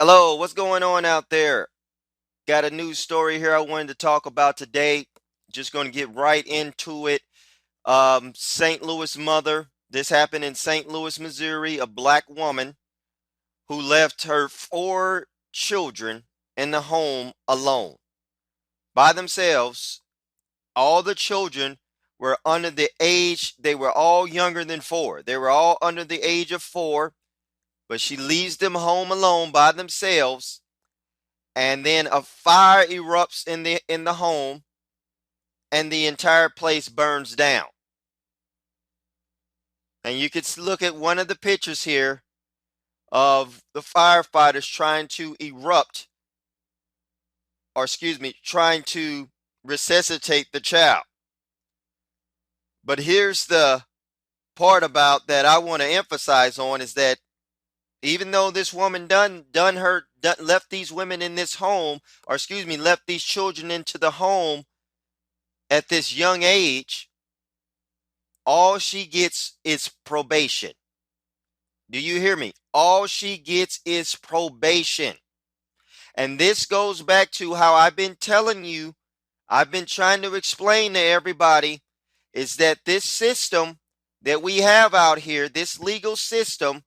Hello, what's going on out there? Got a news story here I wanted to talk about today. Just going to get right into it. St. Louis mother. This happened in St. Louis, Missouri. A black woman who left her four children in the home alone by themselves. All the children were under the age, they were all younger than 4. They were all under the age of 4, but she leaves them home alone by themselves, and then a fire erupts in the home, and the entire place burns down. And you can look at one of the pictures here of the firefighters trying to erupt, or excuse me, trying to resuscitate the child. But here's the part about that I want to emphasize on, is that even though this woman left these women in this home, or excuse me, left these children into the home at this young age, all she gets is probation. Do you hear me? All she gets is probation. And this goes back to how I've been telling you, I've been trying to explain to everybody, is that this system that we have out here, this legal system,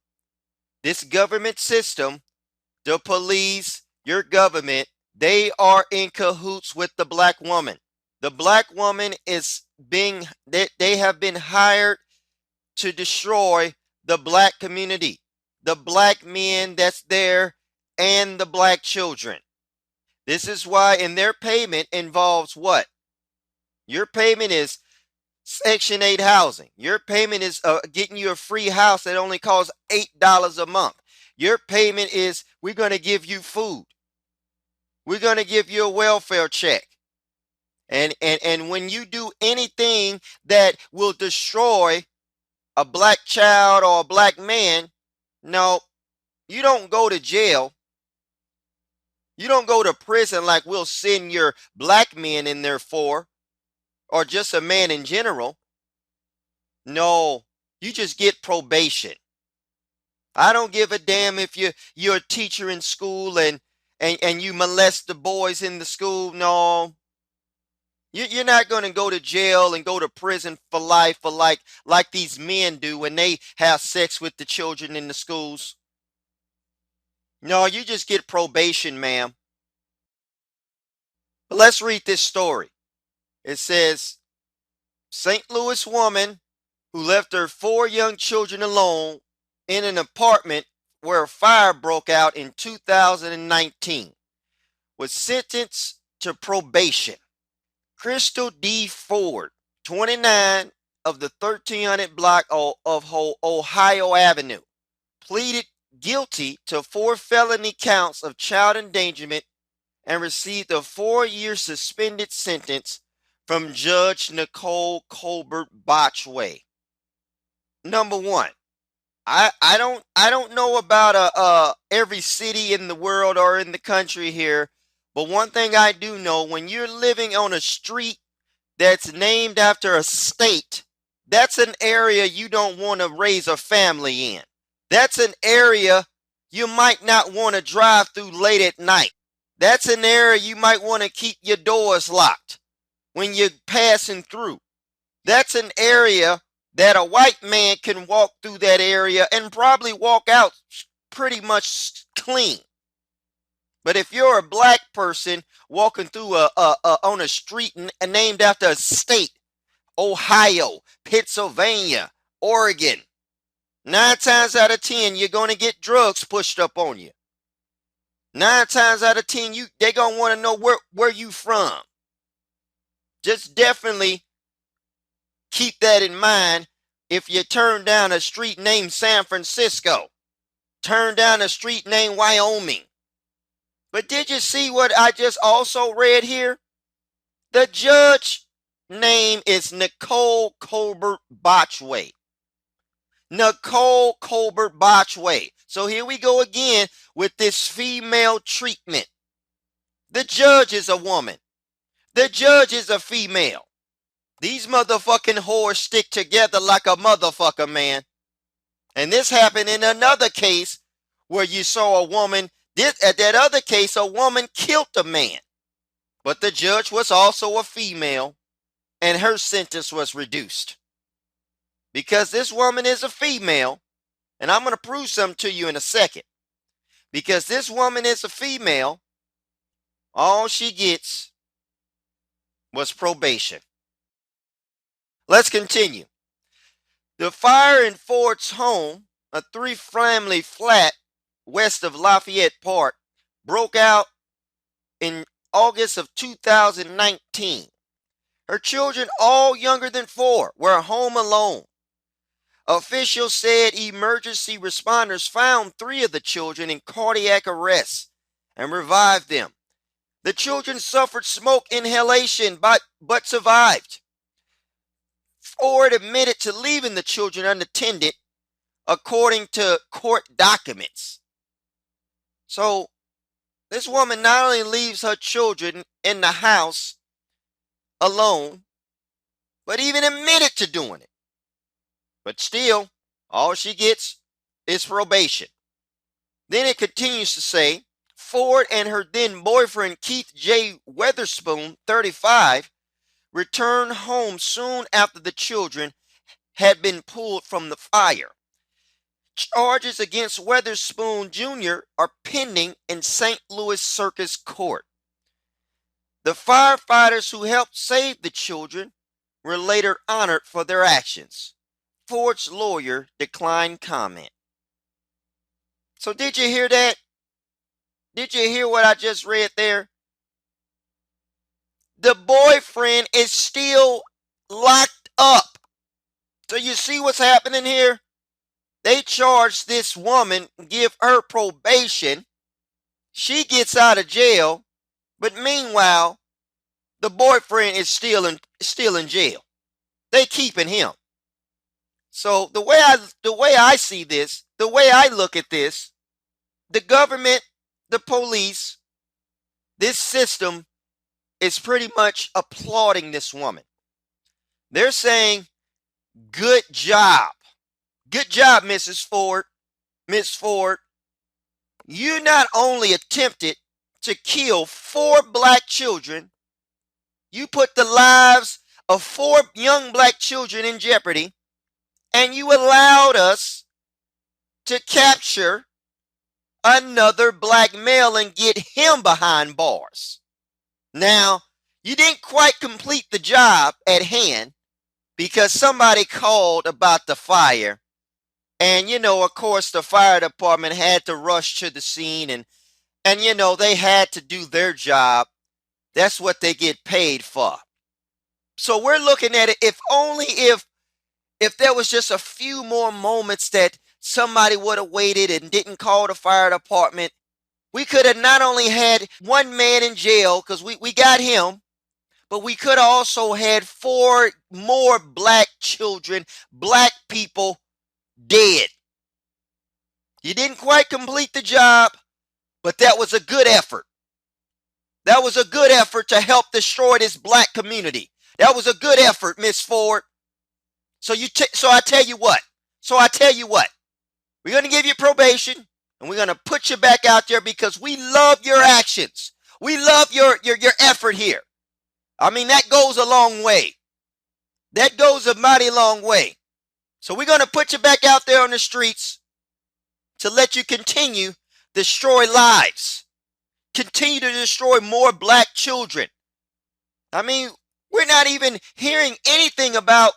this government system, the police, your government, they are in cahoots with the black woman. The black woman is they have been hired to destroy the black community, the black men that's there, and the black children. This is why, and their payment involves what? Your payment is Section 8 housing. Your payment is getting you a free house that only costs $8 a month. Your payment is, we're going to give you food. We're going to give you a welfare check. And when you do anything that will destroy a black child or a black man, no, you don't go to jail. You don't go to prison like we'll send your black men in there for, or just a man in general. No, you just get probation. I don't give a damn if you're a teacher in school and you molest the boys in the school. No, you're not going to go to jail and go to prison for life, for like these men do when they have sex with the children in the schools. No, you just get probation, ma'am. But let's read this story. It says, St. Louis woman who left her four young children alone in an apartment where a fire broke out in 2019 was sentenced to probation. Crystal D. Ford, 29, of the 1300 block of Ohio Avenue, pleaded guilty to 4 felony counts of child endangerment and received a 4-year suspended sentence from Judge Nicole Colbert Botchway. Number one, I don't know about every city in the world or in the country here, but one thing I do know: when you're living on a street that's named after a state, that's an area you don't want to raise a family in. That's an area you might not want to drive through late at night. That's an area you might want to keep your doors locked when you're passing through. That's an area that a white man can walk through that area and probably walk out pretty much clean. But if you're a black person walking through on a street named after a state, Ohio, Pennsylvania, Oregon, 9 times out of 10 you're going to get drugs pushed up on you. 9 times out of 10 they're going to want to know where you from. Just definitely keep that in mind if you turn down a street named San Francisco. Turn down a street named Wyoming. But did you see what I just also read here? The judge name is Nicole Colbert Botchway. Nicole Colbert Botchway. So here we go again with this female treatment. The judge is a woman. The judge is a female. These motherfucking whores stick together like a motherfucker, man. And this happened in another case where you saw a woman At that other case, a woman killed a man, but the judge was also a female, and her sentence was reduced. Because this woman is a female, and I'm going to prove something to you in a second. Because this woman is a female, all she gets was probation. Let's continue. The fire in Ford's home, a three-family flat west of Lafayette Park, broke out in August of 2019. Her children, all younger than 4, were home alone. Officials said emergency responders found 3 of the children in cardiac arrest and revived them. The children suffered smoke inhalation but survived. Ford admitted to leaving the children unattended, according to court documents. So, this woman not only leaves her children in the house alone, but even admitted to doing it. But still, all she gets is probation. Then it continues to say, Ford and her then boyfriend Keith J. Weatherspoon, 35, returned home soon after the children had been pulled from the fire. Charges against Weatherspoon Jr. are pending in St. Louis Circus Court. The firefighters who helped save the children were later honored for their actions. Ford's lawyer declined comment. So did you hear that? Did you hear what I just read there? The boyfriend is still locked up. So you see what's happening here? They charge this woman, give her probation. She gets out of jail. But meanwhile, the boyfriend is still in jail. They keeping him. So the way I see this, the way I look at this, the government, the police, this system is pretty much applauding this woman. They're saying, good job. Good job, Mrs. Ford. Miss Ford. You not only attempted to kill 4 black children, you put the lives of 4 young black children in jeopardy, and you allowed us to capture another black male and get him behind bars. Now, you didn't quite complete the job at hand because somebody called about the fire. And, of course, the fire department had to rush to the scene and they had to do their job. That's what they get paid for. So we're looking at it, if there was just a few more moments that somebody would have waited and didn't call the fire department, we could have not only had 1 man in jail, because we got him, but we could have also had 4 more black children, black people dead. You didn't quite complete the job, but that was a good effort. That was a good effort to help destroy this black community. That was a good effort, Miss Ford. So I tell you what. We're going to give you probation, and we're going to put you back out there because we love your actions. We love your effort here. I mean, that goes a long way. That goes a mighty long way. So we're going to put you back out there on the streets to let you continue destroy lives. Continue to destroy more black children. I mean, we're not even hearing anything about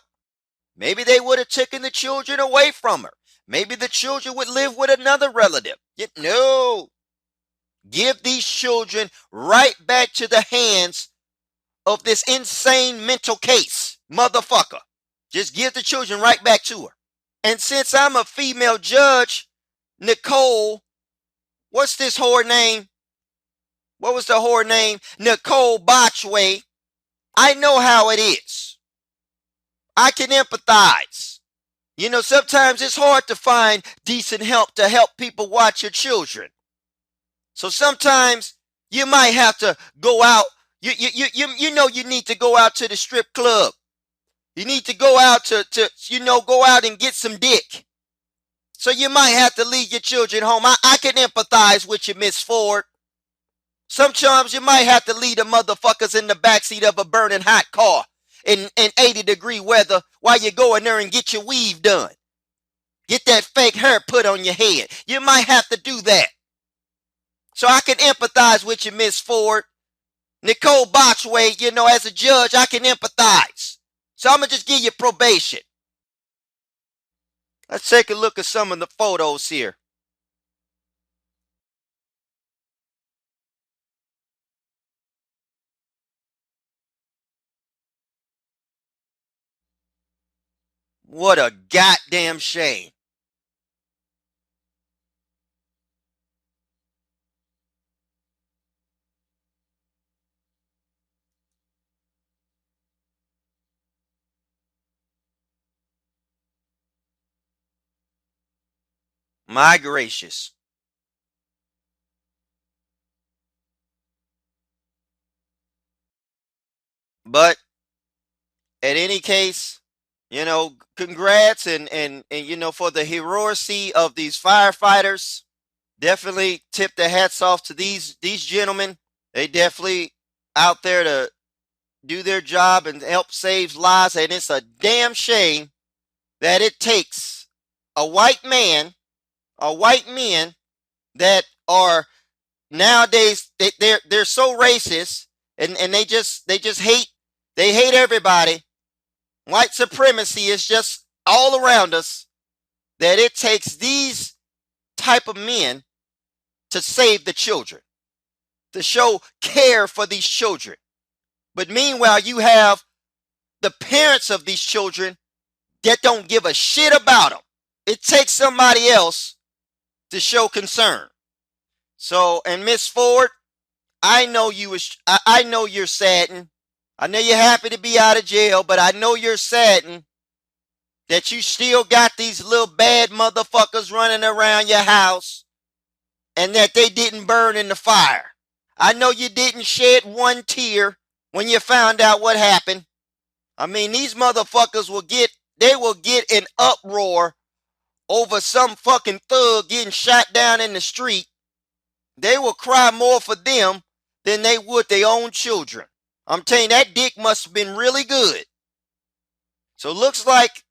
maybe they would have taken the children away from her. Maybe the children would live with another relative. No. Give these children right back to the hands of this insane mental case, motherfucker. Just give the children right back to her. And since I'm a female judge, Nicole, what's this whore name? What was the whore name? Nicole Botchway. I know how it is. I can empathize. Sometimes it's hard to find decent help to help people watch your children. So sometimes you might have to go out. You need to go out to the strip club. You need to go out to go out and get some dick. So you might have to leave your children home. I can empathize with you, Miss Ford. Sometimes you might have to leave the motherfuckers in the backseat of a burning hot car in 80-degree weather while you go in there and get your weave done. Get that fake hair put on your head. You might have to do that. So I can empathize with you, Miss Ford. Nicole Botchway, as a judge, I can empathize. So I'm going to just give you probation. Let's take a look at some of the photos here. What a goddamn shame. My gracious. But in any case, congrats and for the heroicy of these firefighters. Definitely tip the hats off to these gentlemen. They definitely out there to do their job and help save lives. And it's a damn shame that it takes a white man, white men that are nowadays they're so racist and they just hate everybody. White supremacy is just all around us, that it takes these type of men to save the children, to show care for these children. But meanwhile, you have the parents of these children that don't give a shit about them. It takes somebody else to show concern. So, and Miss Ford, I know I know you're saddened. I know you're happy to be out of jail, but I know you're saddened that you still got these little bad motherfuckers running around your house and that they didn't burn in the fire. I know you didn't shed one tear when you found out what happened. I mean, these motherfuckers will get an uproar over some fucking thug getting shot down in the street. They will cry more for them than they would their own children. I'm telling you, that dick must have been really good. So looks like,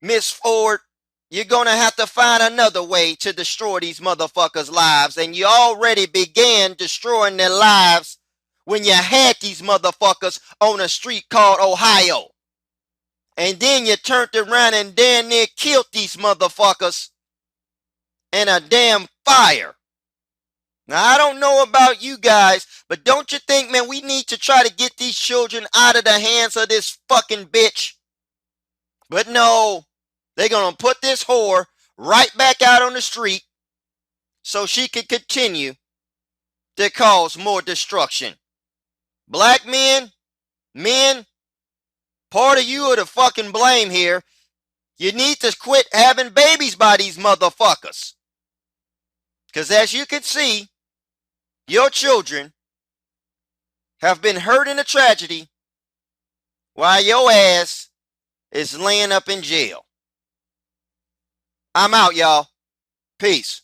Miss Ford, you're going to have to find another way to destroy these motherfuckers' lives. And you already began destroying their lives when you had these motherfuckers on a street called Ohio. And then you turned around and damn near killed these motherfuckers in a damn fire. Now, I don't know about you guys, but don't you think, man, we need to try to get these children out of the hands of this fucking bitch? But no, they're going to put this whore right back out on the street so she can continue to cause more destruction. Black men, part of you are the fucking blame here. You need to quit having babies by these motherfuckers. Because as you can see, your children have been hurt in a tragedy while your ass is laying up in jail. I'm out, y'all. Peace.